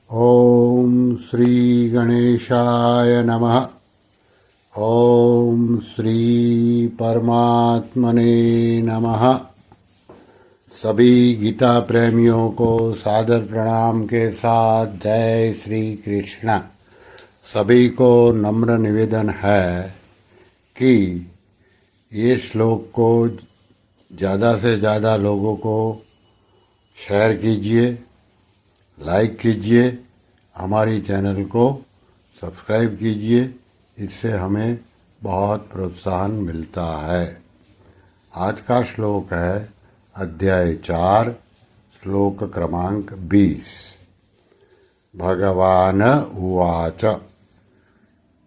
ओम श्री गणेशाय नमः। ओम श्री परमात्मने नमः। सभी गीता प्रेमियों को सादर प्रणाम के साथ जय श्री कृष्ण। सभी को नम्र निवेदन है कि ये श्लोक को ज़्यादा से ज़्यादा लोगों को शेयर कीजिए, लाइक कीजिए, हमारी चैनल को सब्सक्राइब कीजिए। इससे हमें बहुत प्रोत्साहन मिलता है। आज का श्लोक है अध्याय 4, श्लोक क्रमांक 20। भगवान उवाच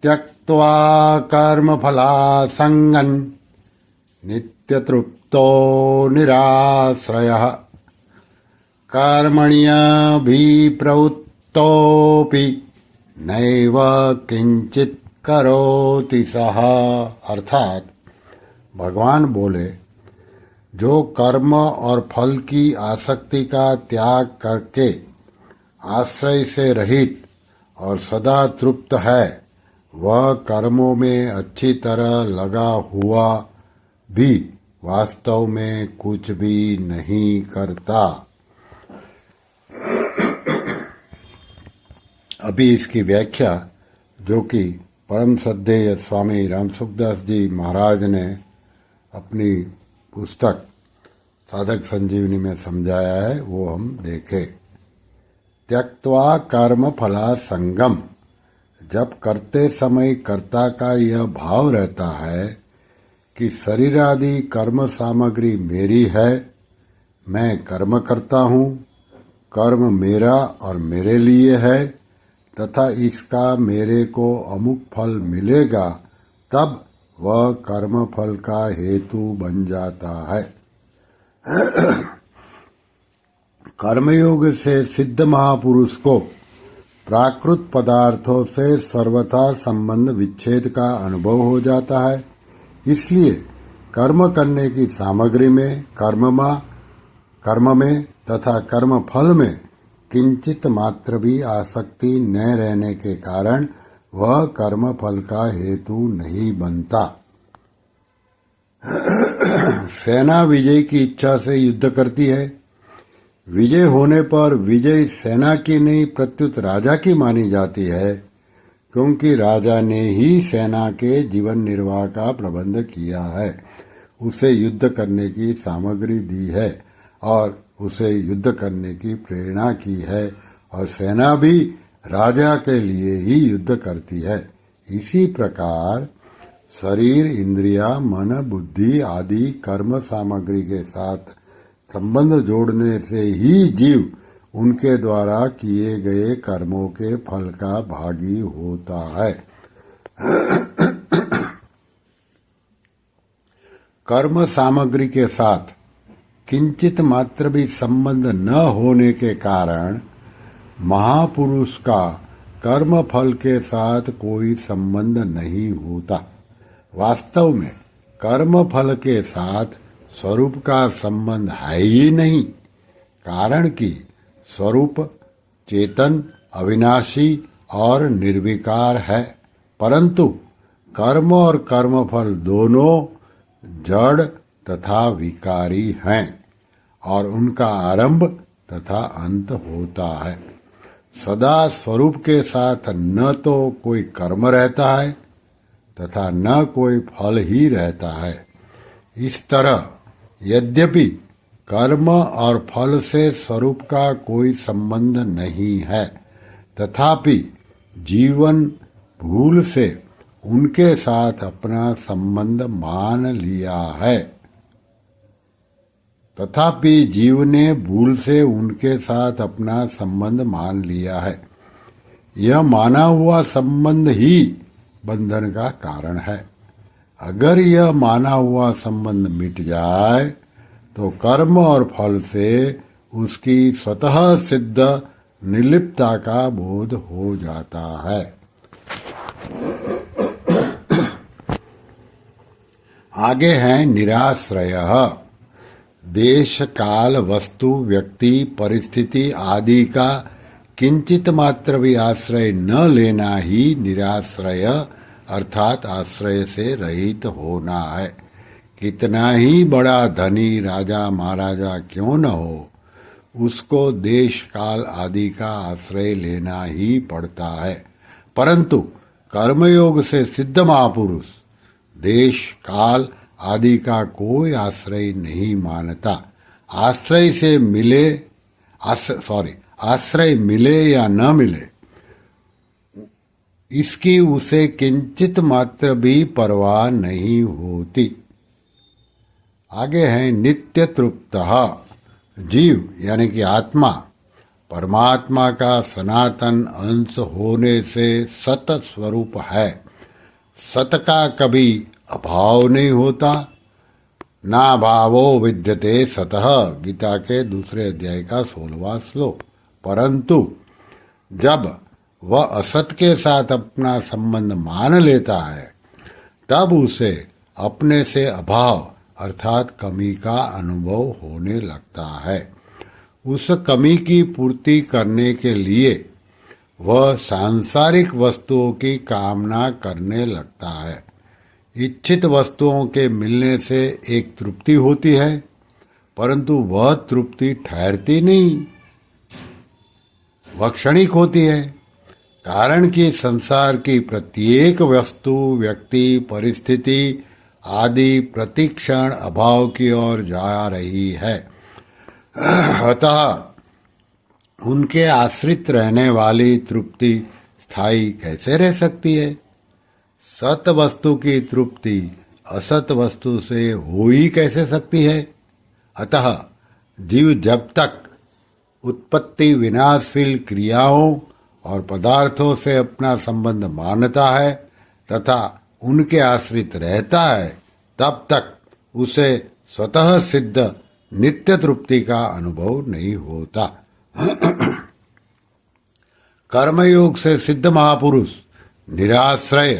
त्यक्त्वा कर्मफलासङ्गं नित्यतृप्तो निराश्रयः कर्मण्यभिप्रवृत्तोऽपि नैव किंचित करोति सः। अर्थात भगवान बोले, जो कर्म और फल की आसक्ति का त्याग करके आश्रय से रहित और सदा तृप्त है, वह कर्मों में अच्छी तरह लगा हुआ भी वास्तव में कुछ भी नहीं करता। अभी इसकी व्याख्या, जो कि परम श्रद्धेय स्वामी रामसुखदास जी महाराज ने अपनी पुस्तक साधक संजीवनी में समझाया है, वो हम देखें। त्यक्त्वा कर्म फला संगम, जब करते समय कर्ता का यह भाव रहता है कि शरीर आदि कर्म सामग्री मेरी है, मैं कर्म करता हूँ, कर्म मेरा और मेरे लिए है तथा इसका मेरे को अमुक फल मिलेगा, तब वह कर्म फल का हेतु बन जाता है। कर्मयोग से सिद्ध महापुरुष को प्राकृत पदार्थों से सर्वथा संबंध विच्छेद का अनुभव हो जाता है। इसलिए कर्म करने की सामग्री में, कर्म में तथा कर्म फल में किंचित मात्र भी आसक्ति न रहने के कारण वह कर्म फल का हेतु नहीं बनता। सेना विजय की इच्छा से युद्ध करती है। विजय होने पर विजय सेना की नहीं प्रत्युत राजा की मानी जाती है, क्योंकि राजा ने ही सेना के जीवन निर्वाह का प्रबंध किया है, उसे युद्ध करने की सामग्री दी है और उसे युद्ध करने की प्रेरणा की है, और सेना भी राजा के लिए ही युद्ध करती है। इसी प्रकार शरीर, इंद्रिया, मन, बुद्धि आदि कर्म सामग्री के साथ संबंध जोड़ने से ही जीव उनके द्वारा किए गए कर्मों के फल का भागी होता है। कर्म सामग्री के साथ किंचित मात्र भी संबंध न होने के कारण महापुरुष का कर्म फल के साथ कोई संबंध नहीं होता। वास्तव में कर्म फल के साथ स्वरूप का संबंध है ही नहीं, कारण कि स्वरूप चेतन, अविनाशी और निर्विकार है, परंतु कर्म और कर्मफल दोनों जड़ तथा विकारी हैं और उनका आरंभ तथा अंत होता है। सदा स्वरूप के साथ न तो कोई कर्म रहता है तथा न कोई फल ही रहता है। इस तरह यद्यपि कर्म और फल से स्वरूप का कोई संबंध नहीं है, तथापि जीवन भूल से उनके साथ अपना संबंध मान लिया है। तथापि जीव ने भूल से उनके साथ अपना संबंध मान लिया है। यह माना हुआ संबंध ही बंधन का कारण है। अगर यह माना हुआ संबंध मिट जाए तो कर्म और फल से उसकी स्वतः सिद्ध निर्लिप्तता का बोध हो जाता है। आगे है निराश्रयः। देश, काल, वस्तु, व्यक्ति, परिस्थिति आदि का किंचित मात्र भी आश्रय न लेना ही निराश्रय अर्थात आश्रय से रहित होना है। कितना ही बड़ा धनी राजा महाराजा क्यों न हो, उसको देश काल आदि का आश्रय लेना ही पड़ता है। परंतु कर्मयोग से सिद्ध महापुरुष देश काल आदि का कोई आश्रय नहीं मानता। आश्रय से मिले आश्रय मिले या न मिले इसकी उसे किंचित मात्र भी परवाह नहीं होती। आगे है नित्य तृप्तः। जीव यानी कि आत्मा परमात्मा का सनातन अंश होने से सत स्वरूप है। सत का कभी अभाव नहीं होता। ना भावो विद्यते सतः, गीता के दूसरे अध्याय का 16वां श्लोक। परंतु जब वह असत के साथ अपना संबंध मान लेता है तब उसे अपने से अभाव अर्थात कमी का अनुभव होने लगता है। उस कमी की पूर्ति करने के लिए वह सांसारिक वस्तुओं की कामना करने लगता है। इच्छित वस्तुओं के मिलने से एक तृप्ति होती है, परंतु वह तृप्ति ठहरती नहीं, वह क्षणिक होती है। कारण कि संसार की प्रत्येक वस्तु, व्यक्ति, परिस्थिति आदि प्रतिक्षण अभाव की ओर जा रही है। अतः उनके आश्रित रहने वाली तृप्ति स्थायी कैसे रह सकती है? सत वस्तु की तृप्ति असत वस्तु से हो ही कैसे सकती है? अतः जीव जब तक उत्पत्ति विनाशशील क्रियाओं और पदार्थों से अपना संबंध मानता है तथा उनके आश्रित रहता है, तब तक उसे स्वतः सिद्ध नित्य तृप्ति का अनुभव नहीं होता। कर्मयोग से सिद्ध महापुरुष निराश्रय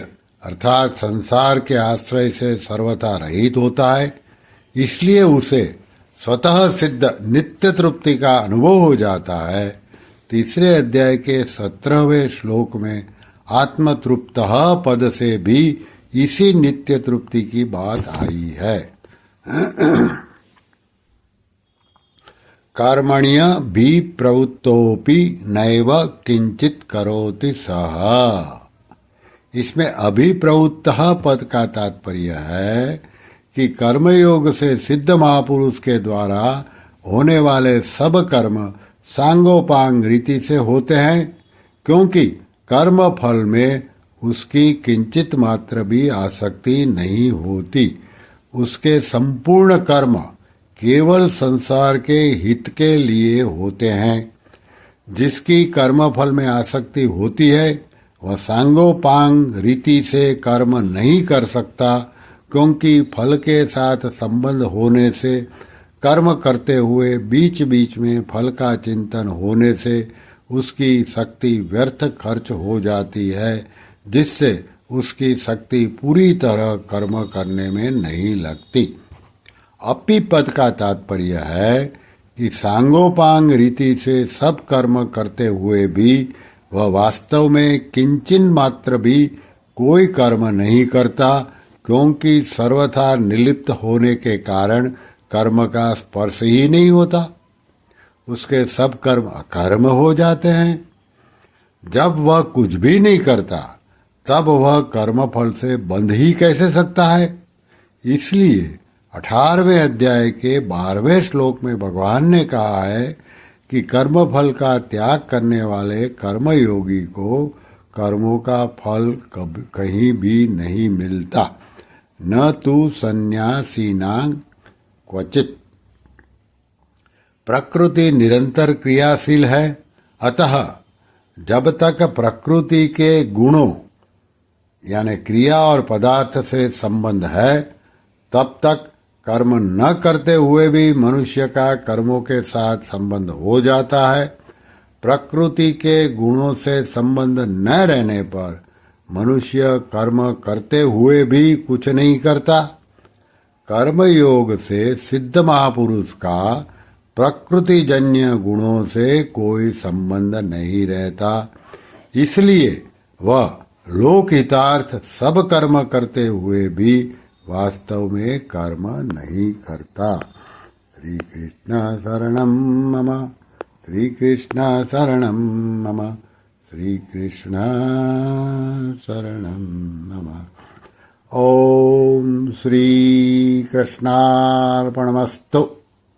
अर्थात संसार के आश्रय से सर्वथा रहित होता है, इसलिए उसे स्वतः सिद्ध नित्य तृप्ति का अनुभव हो जाता है। तीसरे अध्याय के 17वें श्लोक में आत्मतृप्तः पद से भी इसी नित्य तृप्ति की बात आई है। कर्मण्य भी प्रवृत्तोपि नैव किंचित करोति सः। इसमें अभिप्रवृत्तः पद का तात्पर्य है कि कर्मयोग से सिद्ध महापुरुष के द्वारा होने वाले सब कर्म सांगोपांग रीति से होते हैं, क्योंकि कर्म फल में उसकी किंचित मात्र भी आसक्ति नहीं होती। उसके संपूर्ण कर्म केवल संसार के हित के लिए होते हैं। जिसकी कर्म फल में आसक्ति होती है वह सांगोपांग रीति से कर्म नहीं कर सकता, क्योंकि फल के साथ संबंध होने से कर्म करते हुए बीच बीच में फल का चिंतन होने से उसकी शक्ति व्यर्थ खर्च हो जाती है, जिससे उसकी शक्ति पूरी तरह कर्म करने में नहीं लगती। अपि पद का तात्पर्य है कि सांगोपांग रीति से सब कर्म करते हुए भी वह वास्तव में किंचिन मात्र भी कोई कर्म नहीं करता, क्योंकि सर्वथा निर्लिप्त होने के कारण कर्म का स्पर्श ही नहीं होता। उसके सब कर्म अकर्म हो जाते हैं। जब वह कुछ भी नहीं करता तब वह कर्मफल से बंध ही कैसे सकता है? इसलिए 18वें अध्याय के 12वें श्लोक में भगवान ने कहा है कि कर्मफल का त्याग करने वाले कर्मयोगी को कर्मों का फल कहीं भी नहीं मिलता, न तो संन्यासीनां क्वचित। प्रकृति निरंतर क्रियाशील है, अतः जब तक प्रकृति के गुणों यानी क्रिया और पदार्थ से संबंध है, तब तक कर्म न करते हुए भी मनुष्य का कर्मों के साथ संबंध हो जाता है। प्रकृति के गुणों से संबंध न रहने पर मनुष्य कर्म करते हुए भी कुछ नहीं करता। कर्मयोग से सिद्ध महापुरुष का प्रकृतिजन्य गुणों से कोई संबंध नहीं रहता, इसलिए वह लोकहितार्थ सब कर्म करते हुए भी वास्तव में कर्म नहीं करता। श्री कृष्ण शरणं मम, श्री कृष्ण शरणं मम, श्री कृष्ण शरणं मम। ओम श्री कृष्णार्पणमस्तु।